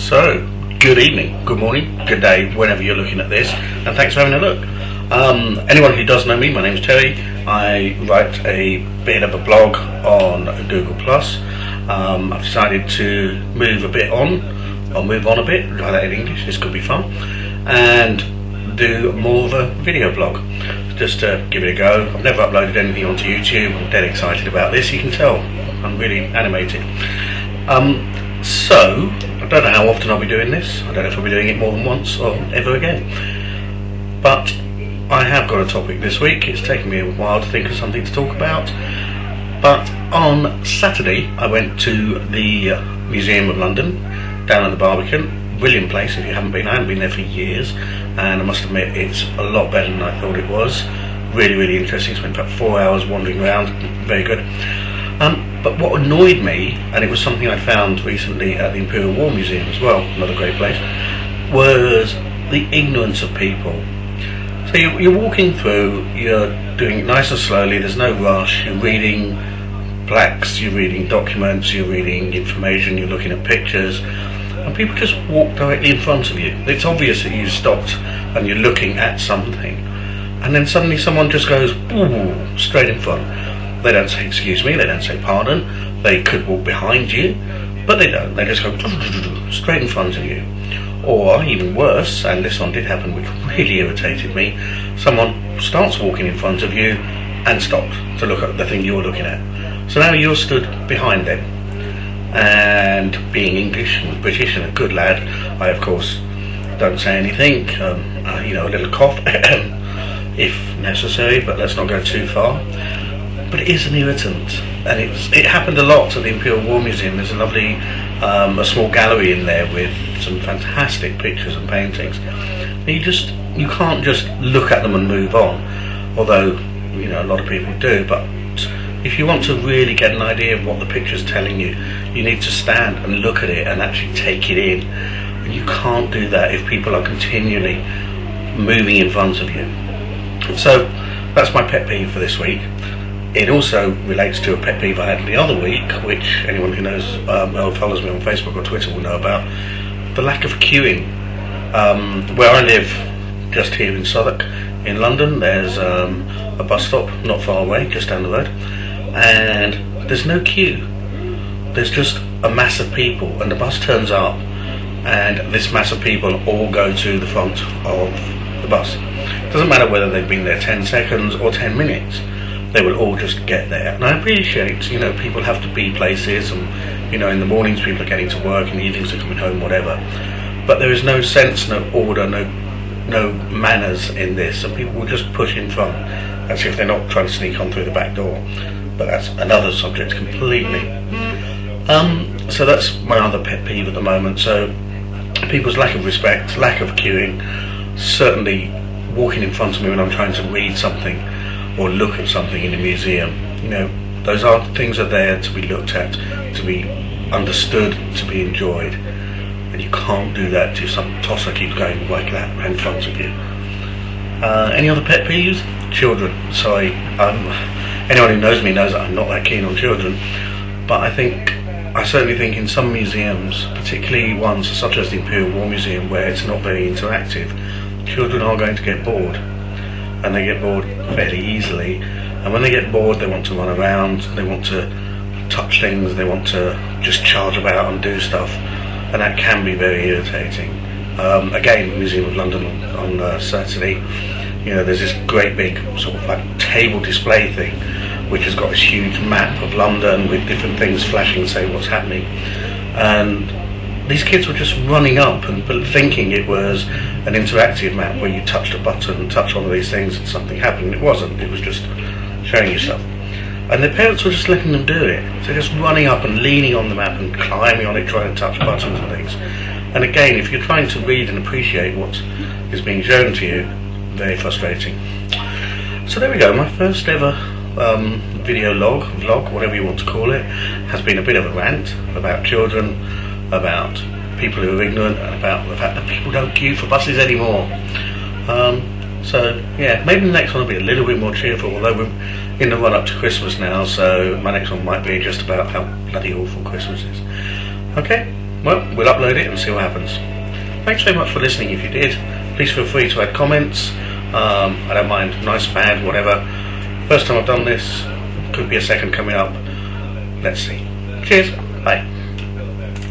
So, good evening, good morning, good day, whenever you're looking at this, and thanks for having a look. Anyone who does know me, my name is Terry. I write a bit of a blog on Google+. I've decided to move a bit on, or move on a bit, write that in English, this could be fun, and do more of a video blog, just to give it a go. I've never uploaded anything onto YouTube. I'm dead excited about this, you can tell, I'm really animated. So, I don't know how often I'll be doing this. I don't know if I'll be doing it more than once or ever again. But I have got a topic this week. It's taken me a while to think of something to talk about. But on Saturday, I went to the Museum of London, down at the Barbican. Brilliant place if you haven't been. I haven't been there for years. And I must admit, it's a lot better than I thought it was. Really, really interesting. Spent about 4 hours wandering around. Very good. But what annoyed me, and it was something I found recently at the Imperial War Museum as well, another great place, was the ignorance of people. So you're walking through, you're doing it nice and slowly, there's no rush, you're reading plaques, you're reading documents, you're reading information, you're looking at pictures, and people just walk directly in front of you. It's obvious that you've stopped and you're looking at something, and then suddenly someone just goes, ooh, straight in front. They don't say excuse me, they don't say pardon, they could walk behind you, but they don't, they just go straight in front of you. Or even worse, and this one did happen which really irritated me, someone starts walking in front of you and stops to look at the thing you're looking at. So now you're stood behind them, and being English and British and a good lad, I of course don't say anything, a little cough if necessary, but let's not go too far. But it is an irritant, and it happened a lot at the Imperial War Museum. There's a lovely, a small gallery in there with some fantastic pictures and paintings. And you can't just look at them and move on, although a lot of people do. But if you want to really get an idea of what the picture's telling you, you need to stand and look at it and actually take it in. And you can't do that if people are continually moving in front of you. So that's my pet peeve for this week. It also relates to a pet peeve I had the other week, which anyone who knows or follows me on Facebook or Twitter will know about, the lack of queuing. Where I live, just here in Southwark in London, there's a bus stop not far away, just down the road, and there's no queue. There's just a mass of people, and the bus turns up, and this mass of people all go to the front of the bus. It doesn't matter whether they've been there 10 seconds or 10 minutes. They will all just get there. And I appreciate, people have to be places, and in the mornings people are getting to work, in the evenings they're coming home, whatever. But there is no sense, no order, no manners in this, and people will just push in front. That's if they're not trying to sneak on through the back door. But that's another subject completely. So that's my other pet peeve at the moment. So people's lack of respect, lack of queuing, certainly walking in front of me when I'm trying to read something or look at something in a museum. Those things are there to be looked at, to be understood, to be enjoyed, and you can't do that to some tosser keeps going like that in front of you. Any other pet peeves? Children. Sorry, anyone who knows me knows that I'm not that keen on children, but I certainly think in some museums, particularly ones such as the Imperial War Museum, where it's not very interactive, children are going to get bored. And they get bored fairly easily, and when they get bored they want to run around, they want to touch things, they want to just charge about and do stuff, and that can be very irritating. Again, Museum of London on Saturday, there's this great big sort of like table display thing which has got this huge map of London with different things flashing to say what's happening, and these kids were just running up and thinking it was an interactive map where you touched a button, touch one of these things and something happened. It wasn't, it was just showing you stuff. And their parents were just letting them do it. So just running up and leaning on the map and climbing on it, trying to touch buttons and things. And again, if you're trying to read and appreciate what is being shown to you, very frustrating. So there we go, my first ever video vlog, whatever you want to call it, has been a bit of a rant about children, about people who are ignorant, and about the fact that people don't queue for buses anymore. So yeah, maybe the next one will be a little bit more cheerful, although we're in the run up to Christmas now, so my next one might be just about how bloody awful Christmas is. Okay, well, we'll upload it and see what happens. Thanks very much for listening. If you did, please feel free to add comments. I don't mind, nice, bad, whatever. First time I've done this, could be a second coming up. Let's see. Cheers, bye.